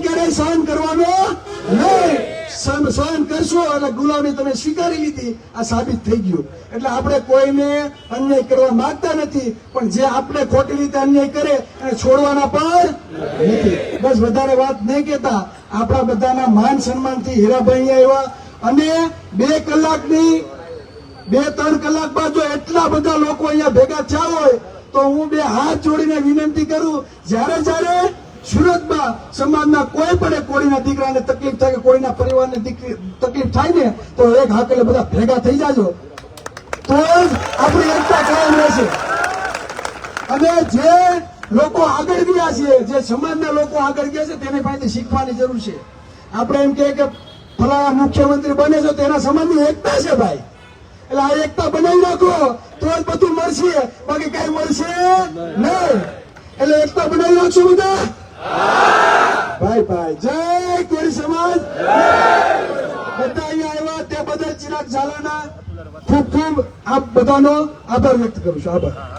ક્યારેય સહન કરવાનો નહીં. સહન કરશો એટલે ગુલામી તમે સ્વીકારી લીધી, આ સાબિત થઈ ગયું. એટલે આપણે કોઈને અન્યાય કરવા માંગતા નથી, પણ જે આપણે ખોટી રીતે અન્યાય કરે એને છોડવાના પણ નથી. બસ વધારે વાત નહીં કહેતા, આપણા બધાના માન સન્માનથી હીરાભાઈ આવ્યા અને 2 કલાકની 2-3 કલાક બાદ જો એટલા બધા લોકો અહીંયા ભેગા થયા હોય તો હું 2 હાથ જોડીને વિનંતી કરું, જ્યારે સુરતમાં સમાજના કોઈ પણ કોળીના દીકરાને તકલીફ થાય કે કોઈના પરિવારને તકલીફ થાય ને તો એક હાકલે બધા ભેગા થઈ જાજો, તો જ આપણી એકતા કાયમ રહેશે. અને જે લોકો આગળ ગયા છે, જે સમાજના લોકો આગળ ગયા છે તેની પાસેથી શીખવાની જરૂર છે. આપણે એમ કે ફલાણા મુખ્યમંત્રી બને છે તો એના સમાજની એકતા છે ભાઈ, એટલે આ એકતા બનાવી રાખો તો જ બધું મળશે, બાકી કઈ મળશે નહીં. એટલે એકતા બનાવી રાખશો બધા ભાઈ. જય કોળી સમાજ. બધા અહીંયા આવ્યા તે બદલ ચિરાગ ઝાલાના ખૂબ ખૂબ આપ બધાનો આભાર વ્યક્ત કરું છું. આભાર.